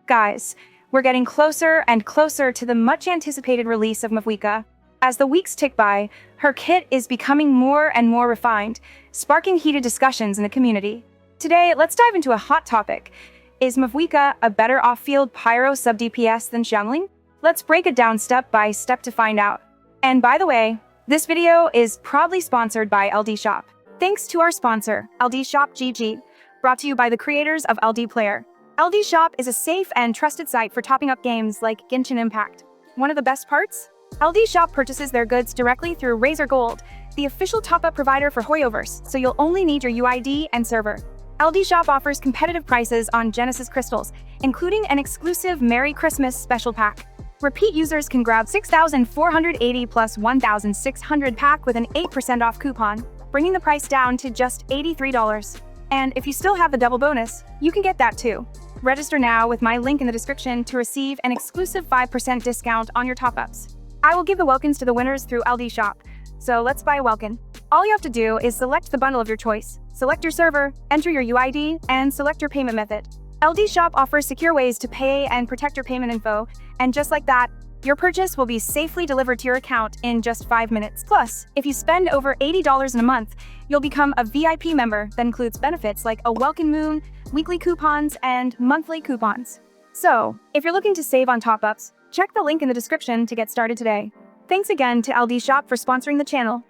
Guys, we're getting closer and closer to the much-anticipated release of Mavuika. As the weeks tick by, her kit is becoming more and more refined, sparking heated discussions in the community. Today, let's dive into a hot topic. Is Mavuika a better off-field pyro sub-DPS than Xiangling? Let's break it down step by step to find out. And by the way, this video is proudly sponsored by LDShop. Thanks to our sponsor, LDShop GG, brought to you by the creators of LD Player. LDShop is a safe and trusted site for topping up games like Genshin Impact. One of the best parts? LDShop purchases their goods directly through Razer Gold, the official top-up provider for HDGCat, so you'll only need your UID and server. LDShop offers competitive prices on Genesis crystals, including an exclusive Merry Xmas special pack. Repeat users can grab 6,480 plus 1,600 pack with an 8% off coupon, bringing the price down to just $83. And if you still have the double bonus, you can get that too. Register now with my link in the description to receive an exclusive 5% discount on your top-ups. I will give the Welkins to the winners through LDShop. So let's buy a Welkin. All you have to do is select the bundle of your choice, select your server, enter your UID, and select your payment method. LDShop offers secure ways to pay and protect your payment info, and just like that, your purchase will be safely delivered to your account in just 5 minutes. Plus, if you spend over $80 in a month, you'll become a VIP member that includes benefits like a Welcome Moon, weekly coupons, and monthly coupons. So, if you're looking to save on top-ups, check the link in the description to get started today. Thanks again to LDShop for sponsoring the channel.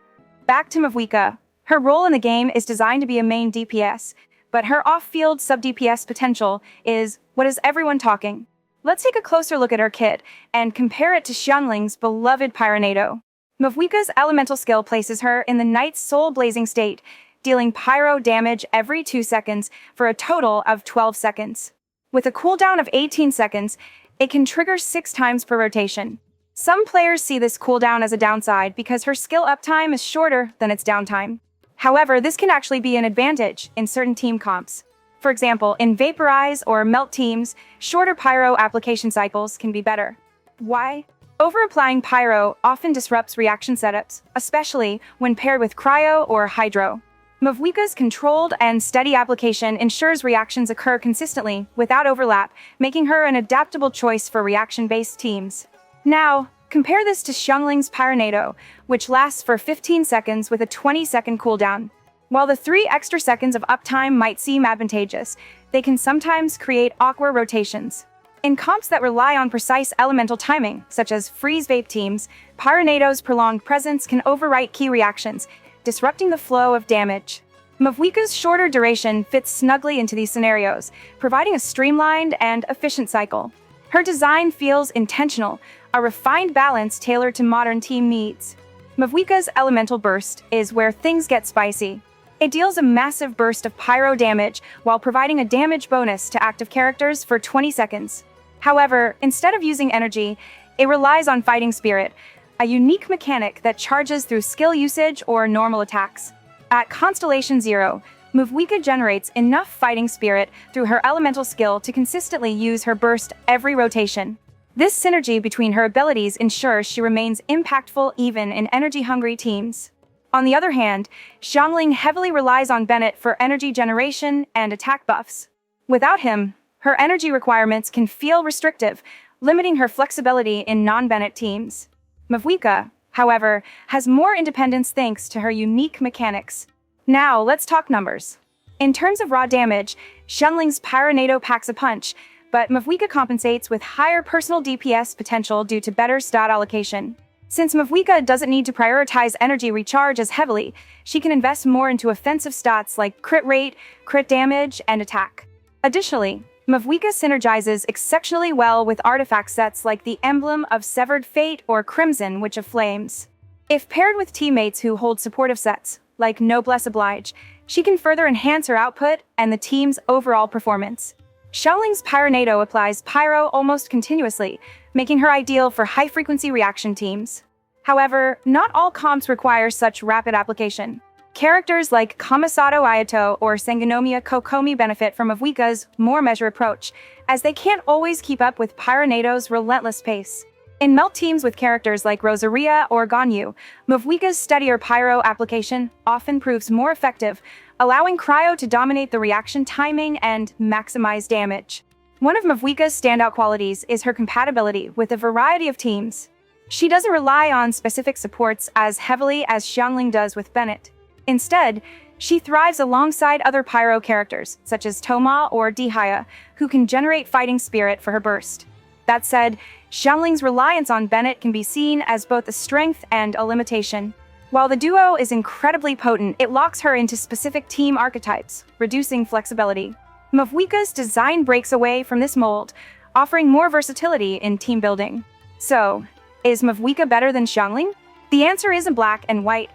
Back to Mavuika. Her role in the game is designed to be a main DPS, but her off-field sub-DPS potential is what is everyone talking. Let's take a closer look at her kit and compare it to Xiangling's beloved Pyronado. Mavuika's elemental skill places her in the Knight's soul-blazing state, dealing pyro damage every 2 seconds for a total of 12 seconds. With a cooldown of 18 seconds, it can trigger 6 times per rotation. Some players see this cooldown as a downside because her skill uptime is shorter than its downtime. However, this can actually be an advantage in certain team comps. For example, in Vaporize or Melt teams, shorter pyro application cycles can be better. Why? Over-applying pyro often disrupts reaction setups, especially when paired with cryo or hydro. Mavuika's controlled and steady application ensures reactions occur consistently without overlap, making her an adaptable choice for reaction-based teams. Now, compare this to Xiangling's Pyronado, which lasts for 15 seconds with a 20-second cooldown. While the 3 extra seconds of uptime might seem advantageous, they can sometimes create awkward rotations. In comps that rely on precise elemental timing, such as freeze vape teams, Pyronado's prolonged presence can overwrite key reactions, disrupting the flow of damage. Mavuika's shorter duration fits snugly into these scenarios, providing a streamlined and efficient cycle. Her design feels intentional, a refined balance tailored to modern team needs. Mavuika's elemental burst is where things get spicy. It deals a massive burst of pyro damage while providing a damage bonus to active characters for 20 seconds. However, instead of using energy, it relies on fighting spirit, a unique mechanic that charges through skill usage or normal attacks. At Constellation 0, Mavuika generates enough fighting spirit through her elemental skill to consistently use her burst every rotation. This synergy between her abilities ensures she remains impactful even in energy-hungry teams. On the other hand, Xiangling heavily relies on Bennett for energy generation and attack buffs. Without him, her energy requirements can feel restrictive, limiting her flexibility in non-Bennett teams. Mavuika, however, has more independence thanks to her unique mechanics. Now, let's talk numbers. In terms of raw damage, Xiangling's Pyronado packs a punch, but Mavuika compensates with higher personal DPS potential due to better stat allocation. Since Mavuika doesn't need to prioritize energy recharge as heavily, she can invest more into offensive stats like crit rate, crit damage, and attack. Additionally, Mavuika synergizes exceptionally well with artifact sets like the Emblem of Severed Fate or Crimson Witch of Flames. If paired with teammates who hold supportive sets, like Noblesse Oblige, she can further enhance her output and the team's overall performance. Xiangling's Pyronado applies pyro almost continuously, making her ideal for high-frequency reaction teams. However, not all comps require such rapid application. Characters like Kamisato Ayato or Sangonomiya Kokomi benefit from Mavuika's more measured approach, as they can't always keep up with Pyronado's relentless pace. In melt teams with characters like Rosaria or Ganyu, Mavuika's steadier pyro application often proves more effective, allowing cryo to dominate the reaction timing and maximize damage. One of Mavuika's standout qualities is her compatibility with a variety of teams. She doesn't rely on specific supports as heavily as Xiangling does with Bennett. Instead, she thrives alongside other pyro characters, such as Toma or Dihaya, who can generate fighting spirit for her burst. That said, Xiangling's reliance on Bennett can be seen as both a strength and a limitation. While the duo is incredibly potent, it locks her into specific team archetypes, reducing flexibility. Mavuika's design breaks away from this mold, offering more versatility in team building. So, is Mavuika better than Xiangling? The answer isn't black and white.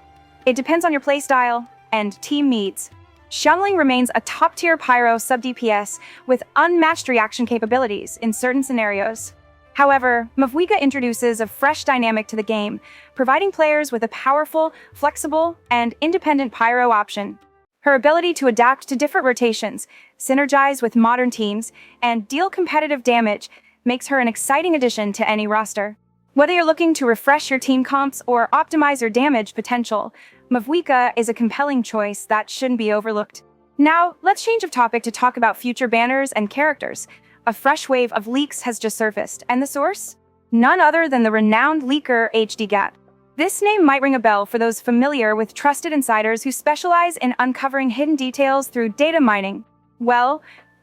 It depends on your playstyle and team needs. Xiangling remains a top-tier pyro sub-DPS with unmatched reaction capabilities in certain scenarios. However, Mavuika introduces a fresh dynamic to the game, providing players with a powerful, flexible, and independent pyro option. Her ability to adapt to different rotations, synergize with modern teams, and deal competitive damage makes her an exciting addition to any roster. Whether you're looking to refresh your team comps or optimize your damage potential, Mavuika is a compelling choice that shouldn't be overlooked. Now, let's change of topic to talk about future banners and characters. A fresh wave of leaks has just surfaced, and the source? None other than the renowned leaker HDGCat. This name might ring a bell for those familiar with trusted insiders who specialize in uncovering hidden details through data mining. Well,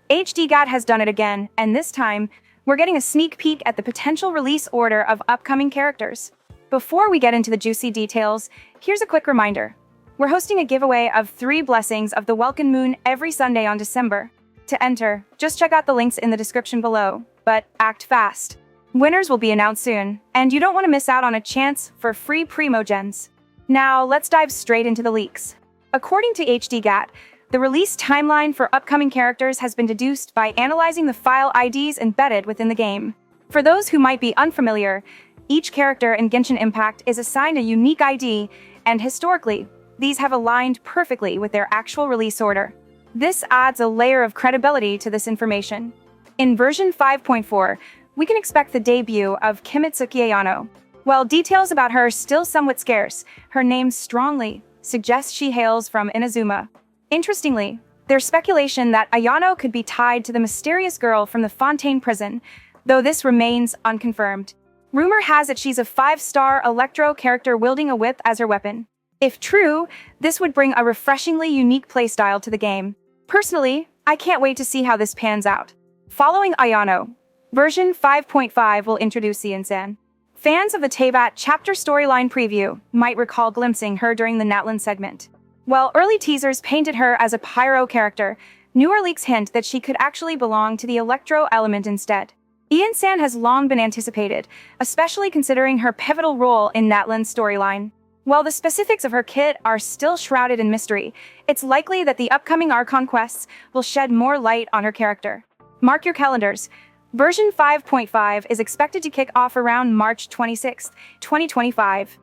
HDGCat has done it again, and this time, we're getting a sneak peek at the potential release order of upcoming characters. Before we get into the juicy details, here's a quick reminder. We're hosting a giveaway of 3 blessings of the Welkin Moon every Sunday on December. To enter, just check out the links in the description below, but act fast. Winners will be announced soon, and you don't want to miss out on a chance for free Primogens. Now, let's dive straight into the leaks. According to HDGCat, the release timeline for upcoming characters has been deduced by analyzing the file IDs embedded within the game. For those who might be unfamiliar, each character in Genshin Impact is assigned a unique ID, and historically, these have aligned perfectly with their actual release order. This adds a layer of credibility to this information. In version 5.4, we can expect the debut of Kimitsuki Ayano. While details about her are still somewhat scarce, her name strongly suggests she hails from Inazuma. Interestingly, there's speculation that Ayano could be tied to the mysterious girl from the Fontaine prison, though this remains unconfirmed. Rumor has it she's a 5-star Electro character wielding a whip as her weapon. If true, this would bring a refreshingly unique playstyle to the game. Personally, I can't wait to see how this pans out. Following Ayano, version 5.5 will introduce Iansan. Fans of the Teyvat chapter storyline preview might recall glimpsing her during the Natlan segment. While early teasers painted her as a pyro character, newer leaks hint that she could actually belong to the Electro element instead. Iansan has long been anticipated, especially considering her pivotal role in Natlan's storyline. While the specifics of her kit are still shrouded in mystery, it's likely that the upcoming Archon quests will shed more light on her character. Mark your calendars. Version 5.5 is expected to kick off around March 26, 2025.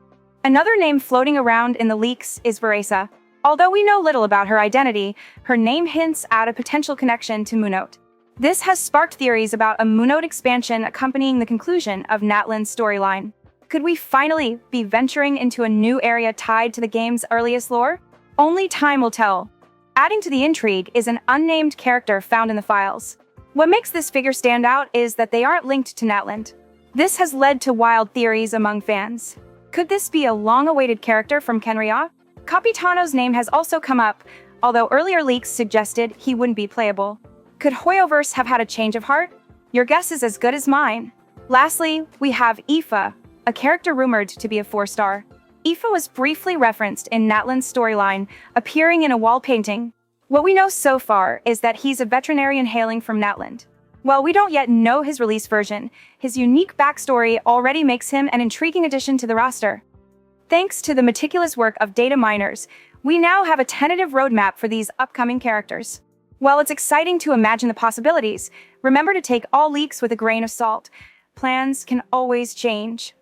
Another name floating around in the leaks is Veresa. Although we know little about her identity, her name hints at a potential connection to Moonnote. This has sparked theories about a Moonnote expansion accompanying the conclusion of Natlan's storyline. Could we finally be venturing into a new area tied to the game's earliest lore? Only time will tell. Adding to the intrigue is an unnamed character found in the files. What makes this figure stand out is that they aren't linked to Natlan. This has led to wild theories among fans. Could this be a long-awaited character from Kenria? Capitano's name has also come up, although earlier leaks suggested he wouldn't be playable. Could HDGCat have had a change of heart? Your guess is as good as mine. Lastly, we have Aoife, a character rumored to be a 4-star. Aoife was briefly referenced in Natlan's storyline, appearing in a wall painting. What we know so far is that he's a veterinarian hailing from Natlan. While we don't yet know his release version, his unique backstory already makes him an intriguing addition to the roster. Thanks to the meticulous work of data miners, we now have a tentative roadmap for these upcoming characters. While it's exciting to imagine the possibilities, remember to take all leaks with a grain of salt. Plans can always change.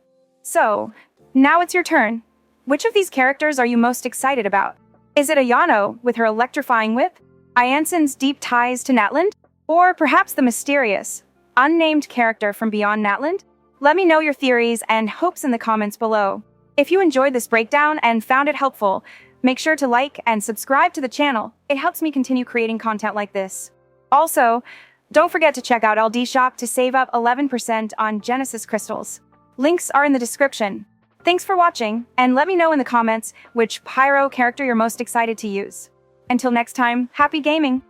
So, now it's your turn. Which of these characters are you most excited about? Is it Ayano with her electrifying whip? Iansan's deep ties to Natlan? Or perhaps the mysterious, unnamed character from beyond Natlan? Let me know your theories and hopes in the comments below. If you enjoyed this breakdown and found it helpful, make sure to like and subscribe to the channel. It helps me continue creating content like this. Also, Don't forget to check out LDShop to save up 11% on Genesis crystals. Links are in the description. Thanks for watching, and let me know in the comments which pyro character you're most excited to use. Until next time, happy gaming!